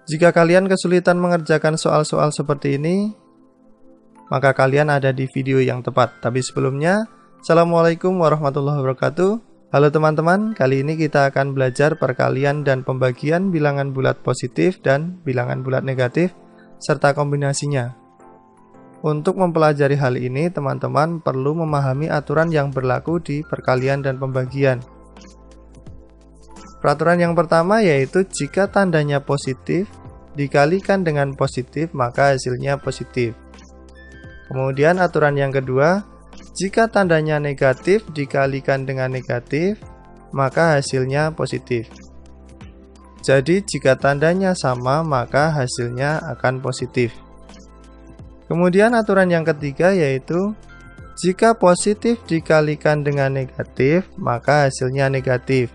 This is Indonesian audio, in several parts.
Jika kalian kesulitan mengerjakan soal-soal seperti ini, maka kalian ada di video yang tepat. Tapi sebelumnya, Assalamualaikum warahmatullahi wabarakatuh. Halo teman-teman, kali ini kita akan belajar perkalian dan pembagian bilangan bulat positif dan bilangan bulat negatif, serta kombinasinya. Untuk mempelajari hal ini, teman-teman perlu memahami aturan yang berlaku di perkalian dan pembagian. Peraturan yang pertama yaitu jika tandanya positif dikalikan dengan positif maka hasilnya positif. Kemudian aturan yang kedua, jika tandanya negatif dikalikan dengan negatif maka hasilnya positif. Jadi jika tandanya sama maka hasilnya akan positif. Kemudian aturan yang ketiga yaitu jika positif dikalikan dengan negatif maka hasilnya negatif.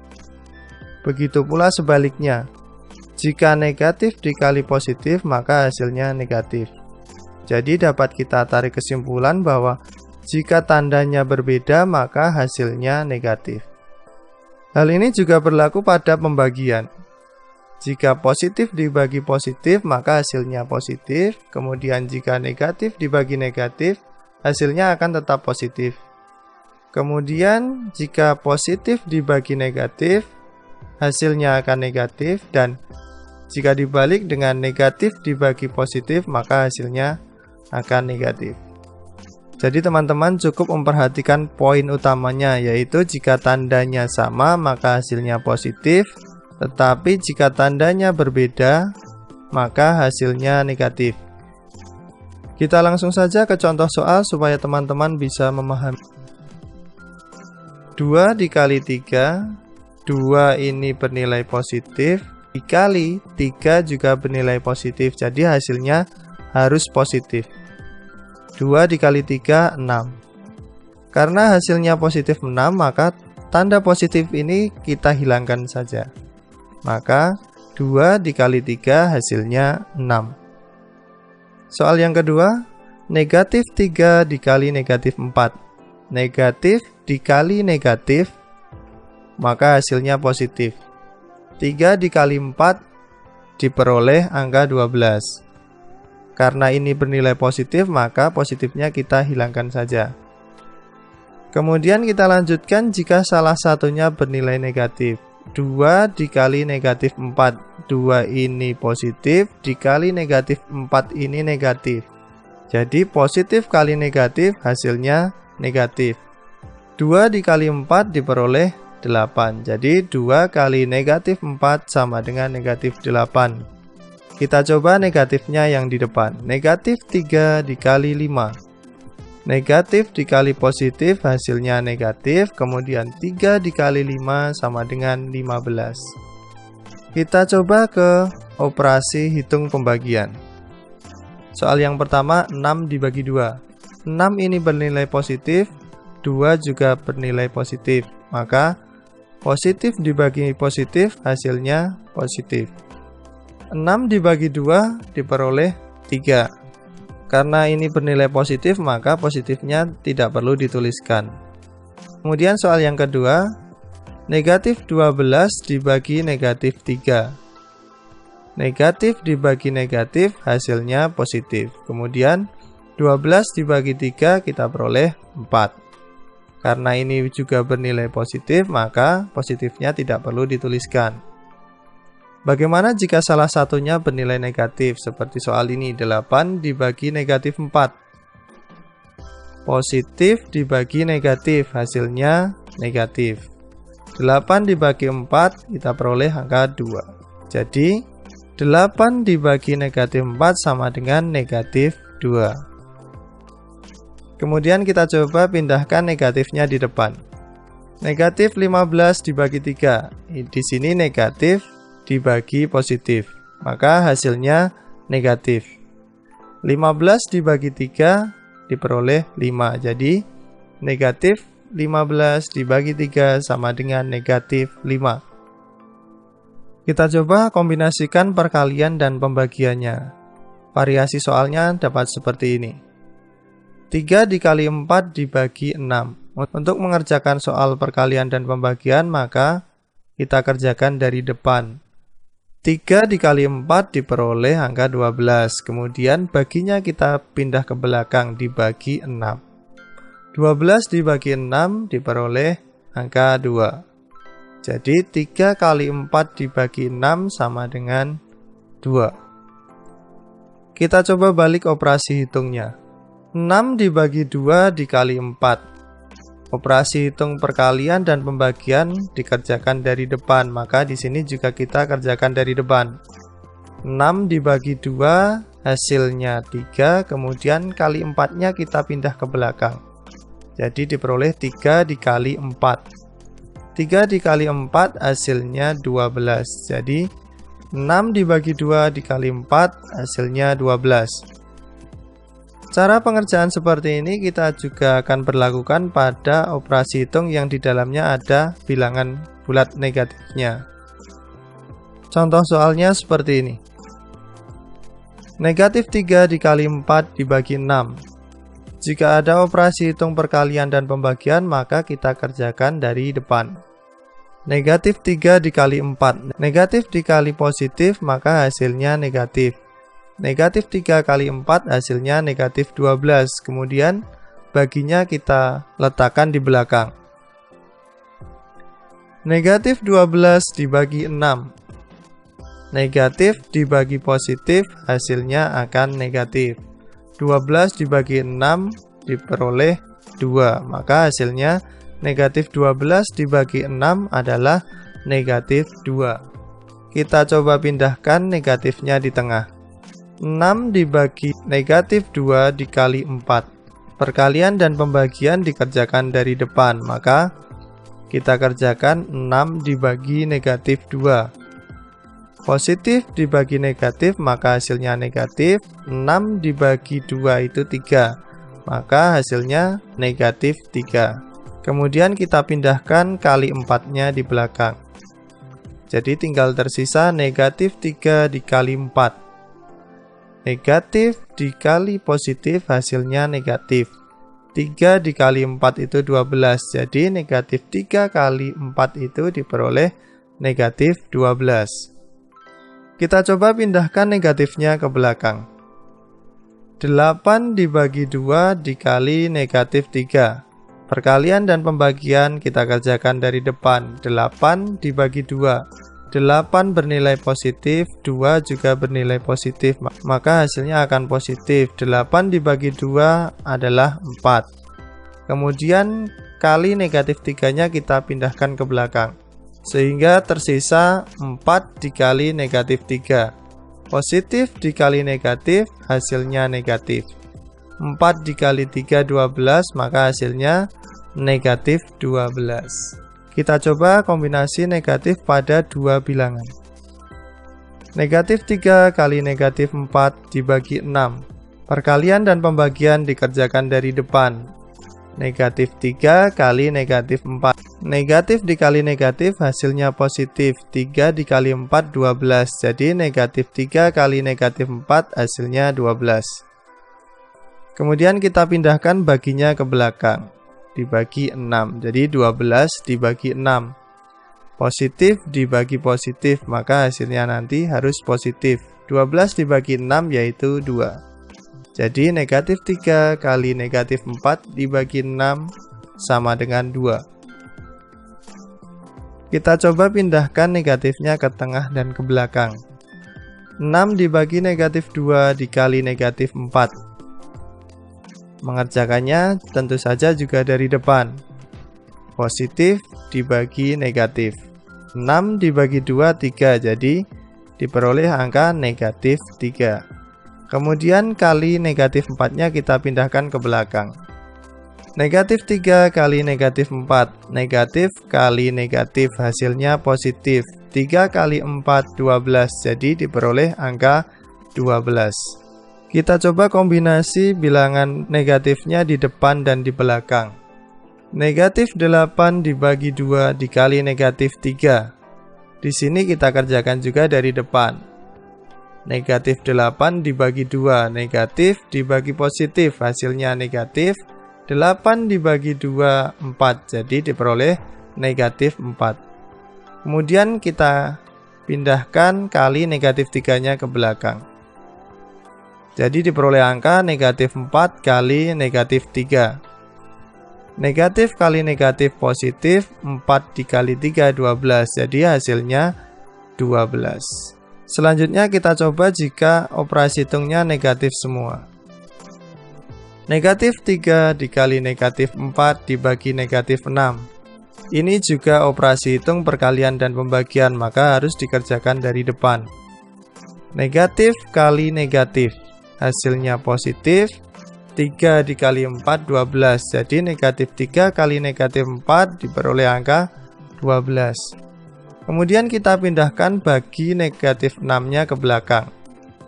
Begitu pula sebaliknya, jika negatif dikali positif maka hasilnya negatif. Jadi dapat kita tarik kesimpulan bahwa jika tandanya berbeda maka hasilnya negatif. Hal ini juga berlaku pada pembagian. Jika positif dibagi positif maka hasilnya positif, kemudian jika negatif dibagi negatif hasilnya akan tetap positif. Kemudian jika positif dibagi negatif hasilnya akan negatif, dan jika dibalik dengan negatif dibagi positif maka hasilnya akan negatif. Jadi teman-teman cukup memperhatikan poin utamanya, yaitu jika tandanya sama maka hasilnya positif, tetapi jika tandanya berbeda maka hasilnya negatif. Kita langsung saja ke contoh soal supaya teman-teman bisa memahami. 2 dikali 3, 2 ini bernilai positif, dikali 3 juga bernilai positif, jadi hasilnya harus positif. 2 dikali 3, 6. Karena hasilnya positif 6, maka tanda positif ini kita hilangkan saja. Maka 2 dikali 3 hasilnya 6. Soal yang kedua, negatif 3 dikali negatif 4. Negatif dikali negatif maka hasilnya positif. 3 dikali 4 diperoleh angka 12. Karena ini bernilai positif maka positifnya kita hilangkan saja. Kemudian kita lanjutkan jika salah satunya bernilai negatif. 2 dikali negatif 4. 2 ini positif dikali negatif 4 ini negatif. Jadi positif kali negatif hasilnya negatif. 2 dikali 4 diperoleh 8. Jadi 2 kali negatif 4 sama dengan negatif 8. Kita coba negatifnya yang di depan. Negatif 3 dikali 5. Negatif dikali positif hasilnya negatif. Kemudian 3 dikali 5 sama dengan 15. Kita coba ke operasi hitung pembagian. Soal yang pertama, 6 dibagi 2. 6 ini bernilai positif, 2 juga bernilai positif. Maka positif dibagi positif hasilnya positif. 6 dibagi 2 diperoleh 3. Karena ini bernilai positif maka positifnya tidak perlu dituliskan. Kemudian soal yang kedua, negatif 12 dibagi negatif 3. Negatif dibagi negatif hasilnya positif. Kemudian 12 dibagi 3 kita peroleh 4. Karena ini juga bernilai positif, maka positifnya tidak perlu dituliskan. Bagaimana jika salah satunya bernilai negatif? Seperti soal ini, 8 dibagi negatif 4. Positif dibagi negatif, hasilnya negatif. 8 dibagi 4, kita peroleh angka 2. Jadi, 8 dibagi negatif 4 sama dengan negatif 2. Kemudian kita coba pindahkan negatifnya di depan. Negatif 15 dibagi 3. Di sini negatif dibagi positif. Maka hasilnya negatif. 15 dibagi 3 diperoleh 5. Jadi negatif 15 dibagi 3 sama dengan negatif 5. Kita coba kombinasikan perkalian dan pembagiannya. Variasi soalnya dapat seperti ini. 3 dikali 4 dibagi 6. Untuk mengerjakan soal perkalian dan pembagian, maka kita kerjakan dari depan. 3 dikali 4 diperoleh angka 12. Kemudian baginya kita pindah ke belakang dibagi 6. 12 dibagi 6 diperoleh angka 2. Jadi 3 kali 4 dibagi 6 sama dengan 2. Kita coba balik operasi hitungnya. 6 dibagi 2 dikali 4. Operasi hitung perkalian dan pembagian dikerjakan dari depan, maka di sini juga kita kerjakan dari depan. 6 dibagi 2 hasilnya 3, kemudian kali 4-nya kita pindah ke belakang. Jadi diperoleh 3 dikali 4. 3 dikali 4 hasilnya 12. Jadi 6 dibagi 2 dikali 4 hasilnya 12. Cara pengerjaan seperti ini kita juga akan berlakukan pada operasi hitung yang di dalamnya ada bilangan bulat negatifnya. Contoh soalnya seperti ini. Negatif 3 dikali 4 dibagi 6. Jika ada operasi hitung perkalian dan pembagian, maka kita kerjakan dari depan. Negatif 3 dikali 4. Negatif dikali positif, maka hasilnya negatif. Negatif 3 kali 4 hasilnya negatif 12. Kemudian baginya kita letakkan di belakang. Negatif 12 dibagi 6. Negatif dibagi positif, hasilnya akan negatif. 12 dibagi 6 diperoleh 2. Maka hasilnya negatif 12 dibagi 6 adalah negatif 2. Kita coba pindahkan negatifnya di tengah. 6 dibagi negatif 2 dikali 4. Perkalian dan pembagian dikerjakan dari depan, maka kita kerjakan 6 dibagi negatif 2. Positif dibagi negatif, maka hasilnya negatif. 6 dibagi 2 itu 3, maka hasilnya negatif 3. Kemudian kita pindahkan kali 4-nya di belakang. Jadi tinggal tersisa negatif 3 dikali 4. Negatif dikali positif hasilnya negatif. 3 dikali 4 itu 12. Jadi negatif 3 kali 4 itu diperoleh negatif 12. Kita coba pindahkan negatifnya ke belakang. 8 dibagi 2 dikali negatif 3. Perkalian dan pembagian kita kerjakan dari depan. 8 dibagi 2. 8 bernilai positif, 2 juga bernilai positif, maka hasilnya akan positif. 8 dibagi 2 adalah 4. Kemudian kali negatif 3-nya kita pindahkan ke belakang, sehingga tersisa 4 dikali negatif 3. Positif dikali negatif, hasilnya negatif. 4 dikali 3, 12, maka hasilnya negatif 12. Kita coba kombinasi negatif pada dua bilangan. Negatif 3 kali negatif 4 dibagi 6. Perkalian dan pembagian dikerjakan dari depan. Negatif 3 kali negatif 4. Negatif dikali negatif hasilnya positif. 3 dikali 4 12. Jadi negatif 3 kali negatif 4 hasilnya 12. Kemudian kita pindahkan baginya ke belakang. Dibagi 6. Jadi 12 dibagi 6. Positif dibagi positif, maka hasilnya nanti harus positif. 12 dibagi 6 yaitu 2. Jadi negatif 3 kali negatif 4 dibagi 6 sama dengan 2. Kita coba pindahkan negatifnya ke tengah dan ke belakang. 6 dibagi negatif 2 dikali negatif 4. Mengerjakannya tentu saja juga dari depan. Positif dibagi negatif. 6 dibagi 2, 3. Jadi diperoleh angka negatif 3. Kemudian kali negatif 4-nya kita pindahkan ke belakang. Negatif 3 kali negatif 4. Negatif kali negatif hasilnya positif. 3 kali 4, 12. Jadi diperoleh angka 12. Kita coba kombinasi bilangan negatifnya di depan dan di belakang. Negatif 8 dibagi 2 dikali negatif 3. Di sini kita kerjakan juga dari depan. Negatif 8 dibagi 2, negatif dibagi positif, hasilnya negatif. 8 dibagi 2, 4, jadi diperoleh negatif 4. Kemudian kita pindahkan kali negatif 3-nya ke belakang. Jadi diperoleh angka negatif 4 kali negatif 3. Negatif kali negatif positif, 4 dikali 3, 12. Jadi hasilnya 12. Selanjutnya kita coba jika operasi hitungnya negatif semua. Negatif 3 dikali negatif 4 dibagi negatif 6. Ini juga operasi hitung perkalian dan pembagian, maka harus dikerjakan dari depan. Negatif kali negatif, hasilnya positif. 3 dikali 4, 12. Jadi negatif 3 kali negatif 4 diperoleh angka 12. Kemudian kita pindahkan bagi negatif 6-nya ke belakang.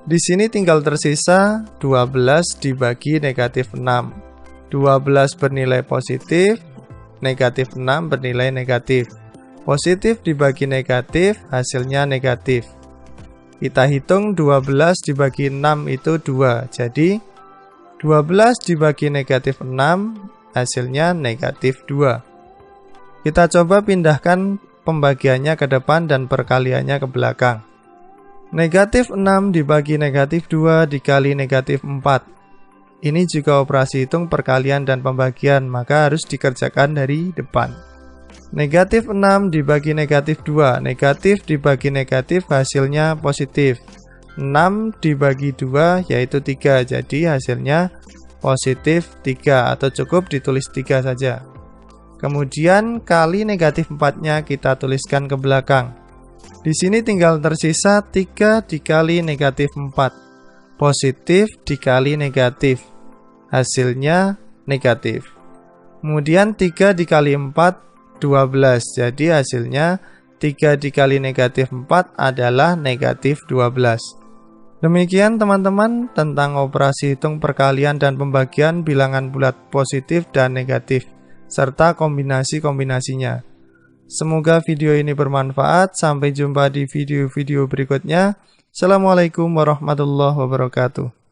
Di sini tinggal tersisa 12 dibagi negatif 6. 12 bernilai positif, negatif 6 bernilai negatif. Positif dibagi negatif, hasilnya negatif. Kita hitung 12 dibagi 6 itu 2. Jadi 12 dibagi negatif 6, hasilnya negatif 2. Kita coba pindahkan pembagiannya ke depan dan perkaliannya ke belakang. Negatif 6 dibagi negatif 2 dikali negatif 4. Ini juga operasi hitung perkalian dan pembagian, maka harus dikerjakan dari depan. Negatif 6 dibagi negatif 2. Negatif dibagi negatif, hasilnya positif. 6 dibagi 2 yaitu 3. Jadi hasilnya positif 3, atau cukup ditulis 3 saja. Kemudian kali negatif 4-nya kita tuliskan ke belakang. Di sini tinggal tersisa 3 dikali negatif 4. Positif dikali negatif, hasilnya negatif. Kemudian 3 dikali 4, 12. Jadi hasilnya 3 dikali negatif 4 adalah negatif 12. Demikian teman-teman tentang operasi hitung perkalian dan pembagian bilangan bulat positif dan negatif, serta kombinasi-kombinasinya. Semoga video ini bermanfaat. Sampai jumpa di video-video berikutnya. Assalamualaikum warahmatullahi wabarakatuh.